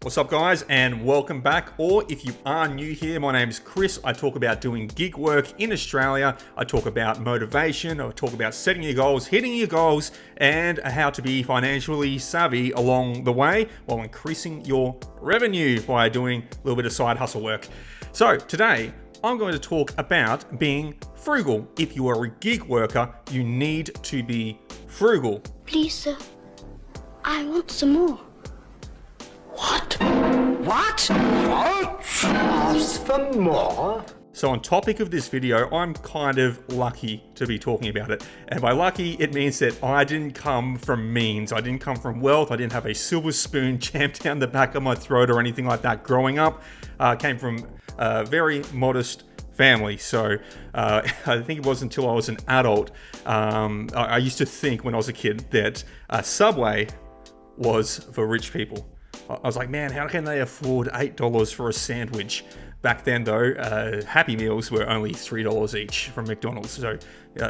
What's up, guys, and welcome back. Or if you are new here, my name is Chris. I talk about doing gig work in Australia. I talk about motivation. I talk about setting your goals, hitting your goals, and how to be financially savvy along the way while increasing your revenue by doing a little bit of side hustle work. So today, I'm going to talk about being frugal. If you are a gig worker, you need to be frugal. Please, sir, I want some more. What? Ask for more? So on topic of this video, I'm kind of lucky to be talking about it. And by lucky, it means that I didn't come from means. I didn't come from wealth. I didn't have a silver spoon jammed down the back of my throat or anything like that growing up. I came from a very modest family. So I think it wasn't until I was an adult, I used to think when I was a kid that Subway was for rich people. I was like, man, how can they afford $8 for a sandwich? Back then, though, Happy Meals were only $3 each from McDonald's. So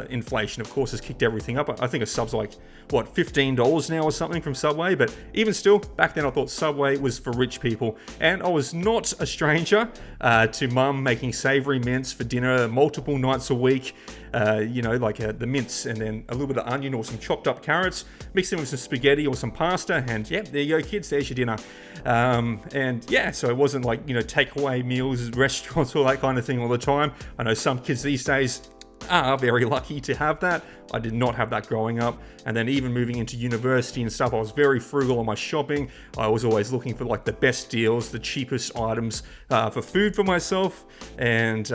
inflation, of course, has kicked everything up. I think a sub's like, what, $15 now or something from Subway? But even still, back then I thought Subway was for rich people. And I was not a stranger to mum making savory mince for dinner multiple nights a week. The mince and then a little bit of onion or some chopped up carrots, mixed in with some spaghetti or some pasta, and yeah, there you go, kids, there's your dinner. So it wasn't like, takeaway meals, restaurants, all that kind of thing all the time. I know some kids these days are very lucky to have that. I did not have that growing up. And then even moving into university and stuff, I was very frugal on my shopping. I was always looking for like the best deals, the cheapest items for food for myself. And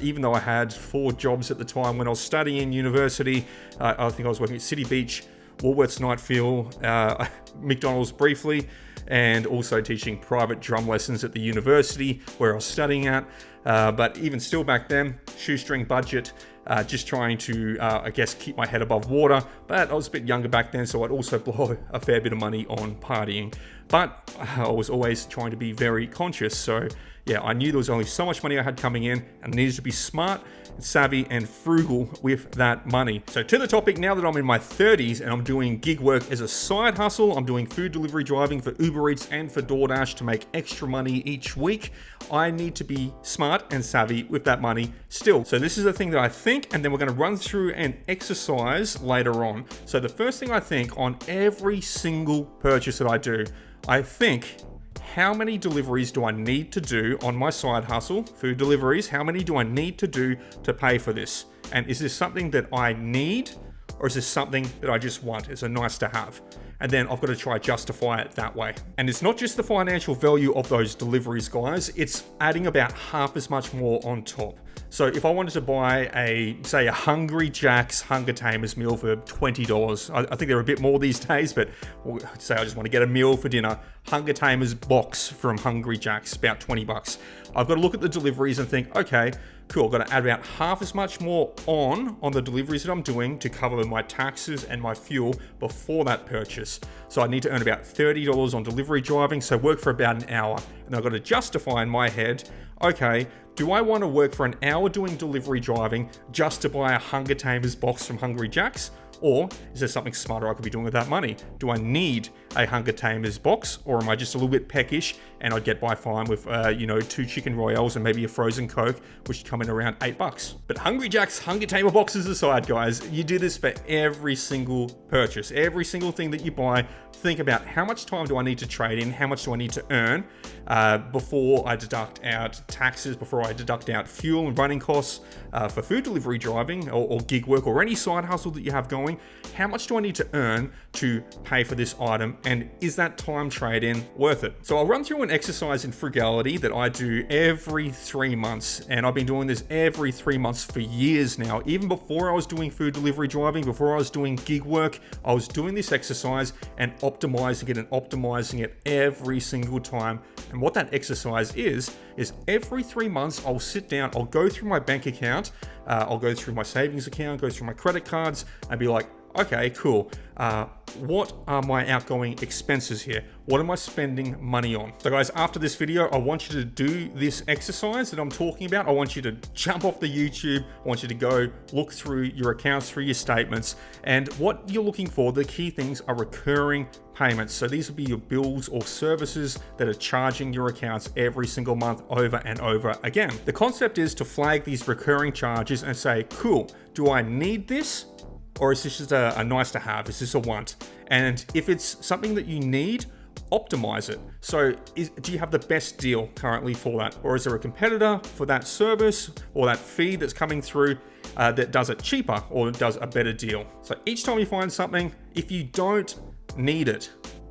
even though I had 4 jobs at the time when I was studying in university, I think I was working at City Beach, Woolworths Nightfield, McDonald's briefly, and also teaching private drum lessons at the university where I was studying at. But even still back then, shoestring budget, just trying to, keep my head above water. But I was a bit younger back then, so I'd also blow a fair bit of money on partying. But I was always trying to be very conscious. So yeah, I knew there was only so much money I had coming in, and I needed to be smart, savvy, and frugal with that money. So to the topic, now that I'm in my 30s and I'm doing gig work as a side hustle, I'm doing food delivery driving for Uber Eats and for Doordash to make extra money each week. I need to be smart and savvy with that money still. So this is the thing that I think, and then we're going to run through an exercise later on. So the first thing I think on every single purchase that I do, I think, how many deliveries do I need to do on my side hustle, food deliveries? How many do I need to do to pay for this? And is this something that I need, or is this something that I just want? It's a nice to have. And then I've got to try justify it that way. And it's not just the financial value of those deliveries, guys. It's adding about half as much more on top. So if I wanted to buy a Hungry Jack's Hunger Tamers meal for $20, I think they're a bit more these days, but say I just want to get a meal for dinner, Hunger Tamers box from Hungry Jack's, about $20. I've got to look at the deliveries and think, okay, cool, I've got to add about half as much more on the deliveries that I'm doing to cover my taxes and my fuel before that purchase. So I need to earn about $30 on delivery driving, so work for about an hour. And I've got to justify in my head, okay, do I want to work for an hour doing delivery driving just to buy a Hunger Tamers box from Hungry Jack's? Or is there something smarter I could be doing with that money? Do I need a Hunger Tamers box, or am I just a little bit peckish and I'd get by fine with 2 chicken royals and maybe a frozen Coke, which come in around $8? But Hungry Jack's Hunger Tamer boxes aside, guys, you do this for every single purchase, every single thing that you buy. Think about how much time do I need to trade in, how much do I need to earn before I deduct out taxes, before I deduct out fuel and running costs for food delivery driving or gig work or any side hustle that you have going. How much do I need to earn to pay for this item, and is that time trade-in worth it? So I'll run through an exercise in frugality that I do every 3 months, and I've been doing this every 3 months for years now. Even before I was doing food delivery driving, before I was doing gig work, I was doing this exercise and optimizing it every single time. And what that exercise is every 3 months I'll sit down, I'll go through my bank account, I'll go through my savings account, go through my credit cards, and be like, okay, cool. What are my outgoing expenses here? What am I spending money on? So guys, after this video, I want you to do this exercise that I'm talking about. I want you to jump off the YouTube. I want you to go look through your accounts, through your statements, and what you're looking for, the key things are recurring payments. So these will be your bills or services that are charging your accounts every single month over and over again. The concept is to flag these recurring charges and say, cool, do I need this? Or is this just a nice to have? Is this a want? And if it's something that you need, optimize it. So do you have the best deal currently for that? Or is there a competitor for that service or that fee that's coming through that does it cheaper or does a better deal? So each time you find something, if you don't need it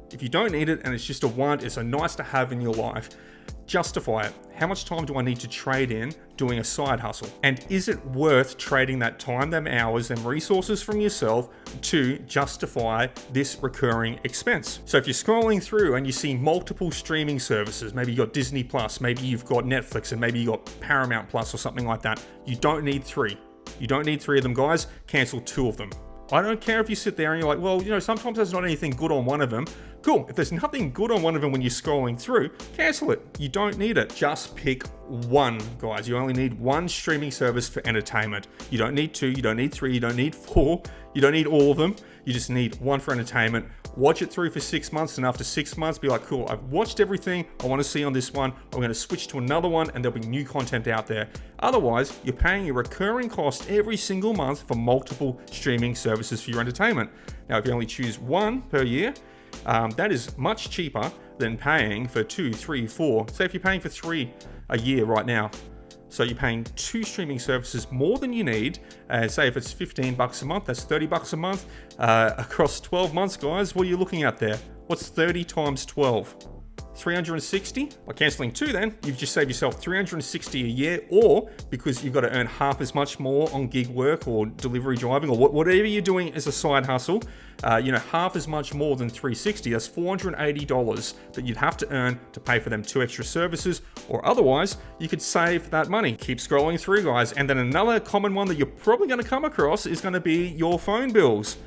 and it's just a want, it's a nice to have in your life, justify it. How much time do I need to trade in doing a side hustle? And is it worth trading that time, them hours, them resources from yourself to justify this recurring expense? So if you're scrolling through and you see multiple streaming services, maybe you got Disney Plus, maybe you've got Netflix, and maybe you got Paramount Plus or something like that, you don't need three. You don't need three of them, guys. Cancel two of them. I don't care if you sit there and you're like, well, you know, sometimes there's not anything good on one of them. Cool, if there's nothing good on one of them when you're scrolling through, cancel it. You don't need it. Just pick one, guys. You only need one streaming service for entertainment. You don't need two, you don't need three, you don't need four, you don't need all of them. You just need one for entertainment. Watch it through for 6 months, and after 6 months, be like, cool, I've watched everything I want to see on this one. I'm going to switch to another one, and there'll be new content out there. Otherwise, you're paying a recurring cost every single month for multiple streaming services for your entertainment. Now, if you only choose one per year, that is much cheaper than paying for 2, 3, 4. Say if you're paying for 3 a year right now. So you're paying 2 streaming services more than you need. Say if it's $15 a month, that's $30 a month. Across 12 months, guys, what are you looking at there? What's 30 times 12? 360? By canceling 2 then, you've just saved yourself 360 a year, or because you've got to earn half as much more on gig work or delivery driving or whatever you're doing as a side hustle, half as much more than 360. That's $480 that you'd have to earn to pay for them 2 extra services, or otherwise you could save that money. Keep scrolling through, guys. And then another common one that you're probably going to come across is going to be your phone bills.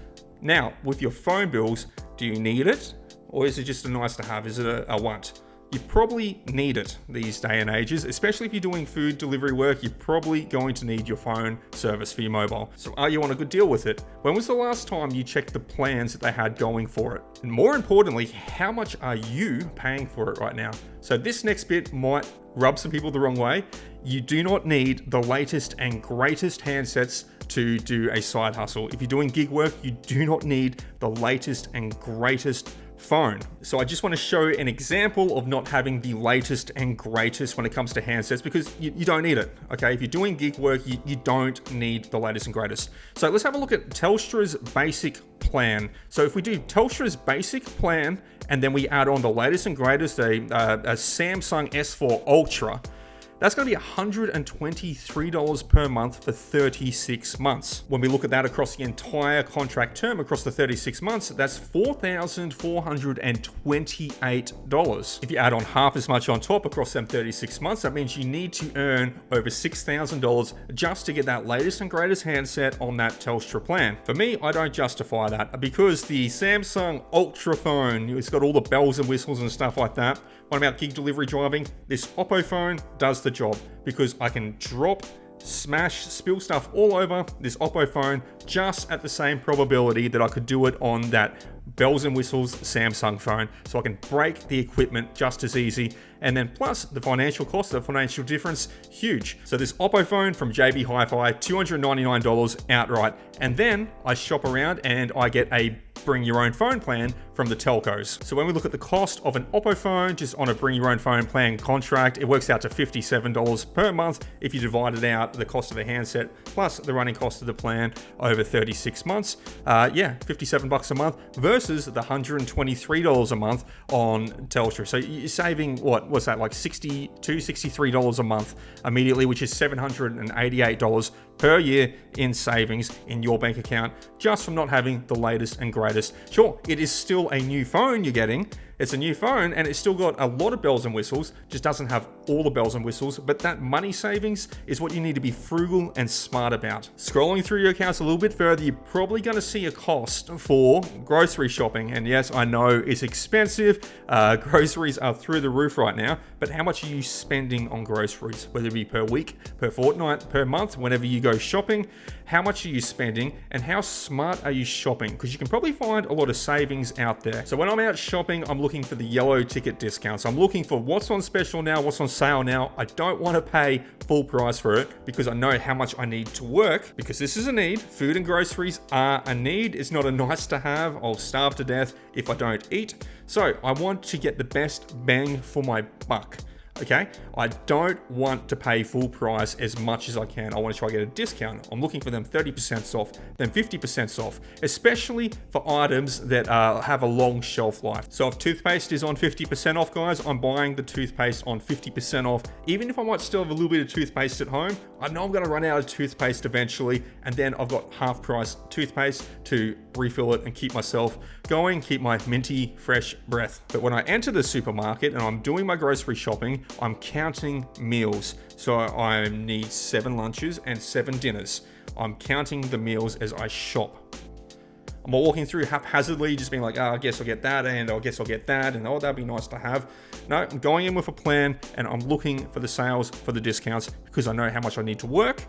Now, with your phone bills, do you need it? Or is it just a nice to have? Is it a want? You probably need it these day and ages, especially if you're doing food delivery work. You're probably going to need your phone service for your mobile. So are you on a good deal with it? When was the last time you checked the plans that they had going for it? And more importantly, how much are you paying for it right now? So this next bit might rub some people the wrong way. You do not need the latest and greatest handsets to do a side hustle. If you're doing gig work, you do not need the latest and greatest phone. So I just want to show an example of not having the latest and greatest when it comes to handsets, because you don't need it. Okay, if you're doing gig work, you don't need the latest and greatest. So let's have a look at Telstra's basic plan. So if we do Telstra's basic plan and then we add on the latest and greatest, a Samsung S4 Ultra, that's going to be $123 per month for 36 months. When we look at that across the entire contract term, across the 36 months, that's $4,428. If you add on half as much on top across them 36 months, that means you need to earn over $6,000 just to get that latest and greatest handset on that Telstra plan. For me, I don't justify that, because the Samsung Ultra phone, it's got all the bells and whistles and stuff like that. When I'm out gig delivery driving, this Oppo phone does the job, because I can drop, smash, spill stuff all over this Oppo phone just at the same probability that I could do it on that bells and whistles Samsung phone. So I can break the equipment just as easy. And then plus the financial cost, the financial difference, huge. So this Oppo phone from JB Hi-Fi, $299 outright. And then I shop around and I get a bring your own phone plan from the telcos. So when we look at the cost of an Oppo phone, just on a bring your own phone plan contract, it works out to $57 per month if you divide it out, the cost of the handset plus the running cost of the plan over 36 months. $57 a month versus the $123 a month on Telstra. So you're saving, what's that, like $62, $63 a month immediately, which is $788 per year in savings in your bank account just from not having the latest and greatest. Sure, it is still a new phone you're getting, It's a new phone and it's still got a lot of bells and whistles, just doesn't have all the bells and whistles, but that money savings is what you need to be frugal and smart about. Scrolling through your accounts a little bit further, you're probably going to see a cost for grocery shopping. And yes, I know it's expensive. Groceries are through the roof right now, but how much are you spending on groceries? Whether it be per week, per fortnight, per month, whenever you go shopping, how much are you spending and how smart are you shopping? Because you can probably find a lot of savings out there. So when I'm out shopping, I'm looking for the yellow ticket discounts. I'm looking for what's on special now, what's on sale now. I don't want to pay full price for it because I know how much I need to work, because this is a need. Food and groceries are a need. It's not a nice to have. I'll starve to death if I don't eat. So I want to get the best bang for my buck. Okay, I don't want to pay full price as much as I can. I want to try to get a discount. I'm looking for them 30% off, then 50% off, especially for items that have a long shelf life. So if toothpaste is on 50% off, guys, I'm buying the toothpaste on 50% off. Even if I might still have a little bit of toothpaste at home, I know I'm going to run out of toothpaste eventually, and then I've got half price toothpaste to refill it and keep myself going, keep my minty, fresh breath. But when I enter the supermarket and I'm doing my grocery shopping, I'm counting meals. So I need 7 lunches and 7 dinners. I'm counting the meals as I shop. I'm not walking through haphazardly, just being like, oh, I guess I'll get that, and I guess I'll get that, and oh, that'd be nice to have. No, I'm going in with a plan, and I'm looking for the sales, for the discounts, because I know how much I need to work.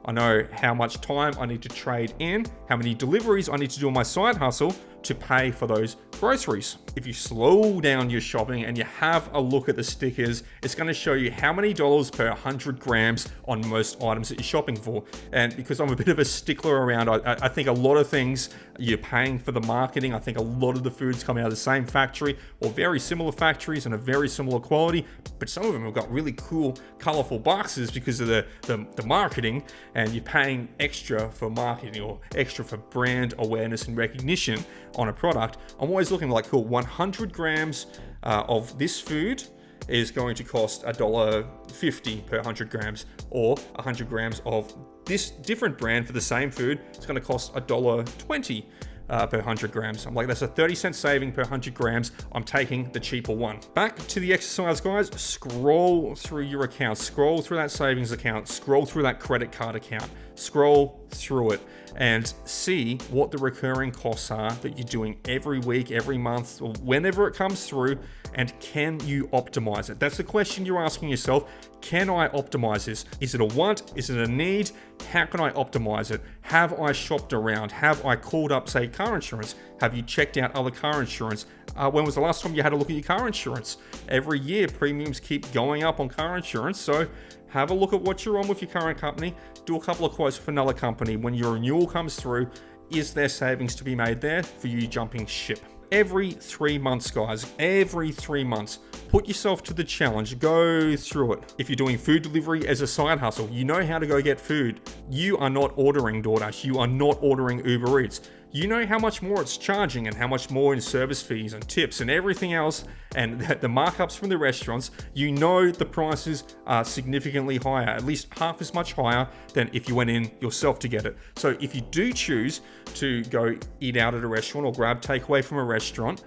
I know how much time I need to trade in, how many deliveries I need to do on my side hustle to pay for those groceries. If you slow down your shopping and you have a look at the stickers, it's going to show you how many dollars per 100 grams on most items that you're shopping for. And because I'm a bit of a stickler around, I think a lot of things you're paying for the marketing. I think a lot of the foods come out of the same factory or very similar factories and a very similar quality, but some of them have got really cool, colorful boxes because of the marketing, and you're paying extra for marketing or extra for brand awareness and recognition on a product. I'm always looking like, cool, 100 grams of this food is going to cost $1.50 per 100 grams, or 100 grams of this different brand for the same food, it's going to cost $1.20 per 100 grams. I'm like, that's a 30-cent saving per 100 grams. I'm taking the cheaper one. Back to the exercise, guys. Scroll through your account, scroll through that savings account, scroll through that credit card account, scroll through it and see what the recurring costs are that you're doing every week, every month, or whenever it comes through, and can you optimize it? That's the question you're asking yourself. Can I optimize this? Is it a want? Is it a need? How can I optimize it? Have I shopped around? Have I called up, say, car insurance? Have you checked out other car insurance? When was the last time you had a look at your car insurance? Every year, premiums keep going up on car insurance, so have a look at what you're on with your current company. Do a couple of quotes for another company. When your renewal comes through, is there savings to be made there for you jumping ship? Every 3 months, guys, every 3 months, put yourself to the challenge, go through it. If you're doing food delivery as a side hustle, you know how to go get food. You are not ordering Doordash, you are not ordering Uber Eats. You know how much more it's charging and how much more in service fees and tips and everything else, and the markups from the restaurants. You know the prices are significantly higher, at least half as much higher than if you went in yourself to get it. So if you do choose to go eat out at a restaurant or grab takeaway from a restaurant,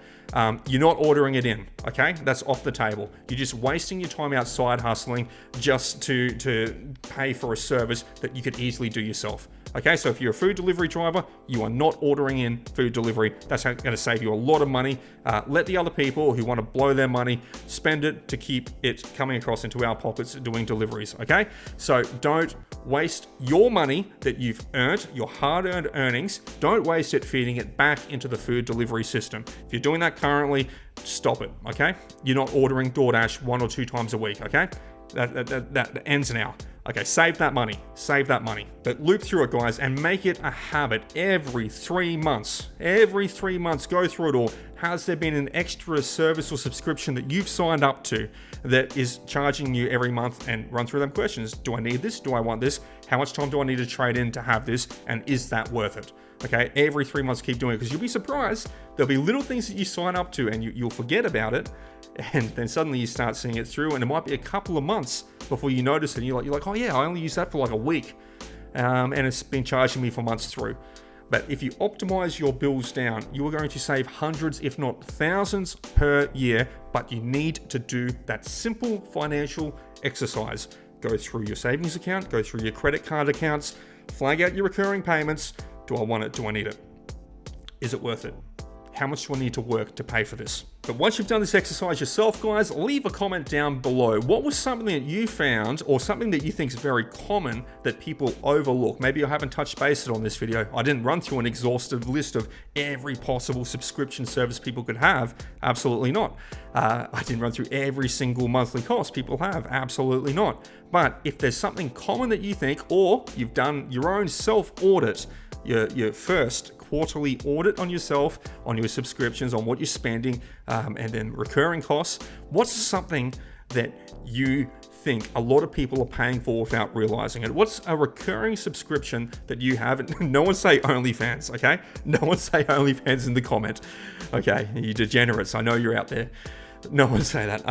you're not ordering it in, okay? That's off the table. You're just wasting your time outside hustling just to pay for a service that you could easily do yourself. Okay, so if you're a food delivery driver, you are not ordering in food delivery. That's going to save you a lot of money. Let the other people who want to blow their money spend it to keep it coming across into our pockets doing deliveries, okay? So don't waste your money that you've earned, your hard-earned earnings. Don't waste it feeding it back into the food delivery system. If you're doing that currently, stop it, okay? You're not ordering DoorDash 1 or 2 times a week, okay? That ends now. Okay, save that money, but loop through it, guys, and make it a habit every 3 months. Every 3 months, go through it all. Has there been an extra service or subscription that you've signed up to that is charging you every month? And run through them questions. Do I need this? Do I want this? How much time do I need to trade in to have this? And is that worth it? Okay, every 3 months, keep doing it, because you'll be surprised. There'll be little things that you sign up to and you'll forget about it, and then suddenly you start seeing it through, and it might be a couple of months before you notice it. And you're like, oh yeah, I only use that for like a week, and it's been charging me for months through. But if you optimize your bills down, you are going to save hundreds, if not thousands per year. But you need to do that simple financial exercise. Go through your savings account, go through your credit card accounts, flag out your recurring payments. Do I want it? Do I need it? Is it worth it? How much do I need to work to pay for this? But once you've done this exercise yourself, guys, leave a comment down below. What was something that you found, or something that you think is very common that people overlook? Maybe I haven't touched base on this video. I didn't run through an exhaustive list of every possible subscription service people could have. Absolutely not. I didn't run through every single monthly cost people have. Absolutely not. But if there's something common that you think, or you've done your own self-audit, your first quarterly audit on yourself, on your subscriptions, on what you're spending, and then recurring costs, what's something that you think a lot of people are paying for without realizing it? What's a recurring subscription that you have? And no one say OnlyFans, okay? No one say OnlyFans in the comment, okay? You degenerates, I know you're out there. No one say that.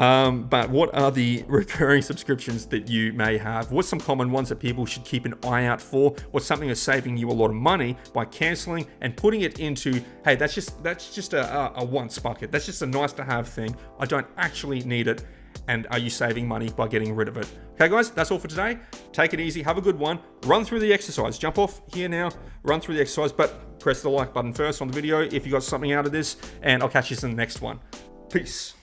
But what are the recurring subscriptions that you may have? What's some common ones that people should keep an eye out for? What's something that's saving you a lot of money by canceling and putting it into, hey, that's just a once bucket. That's just a nice to have thing. I don't actually need it. And are you saving money by getting rid of it? Okay, guys, that's all for today. Take it easy. Have a good one. Run through the exercise. Jump off here now. Run through the exercise, but press the like button first on the video if you got something out of this. And I'll catch you in the next one. Peace.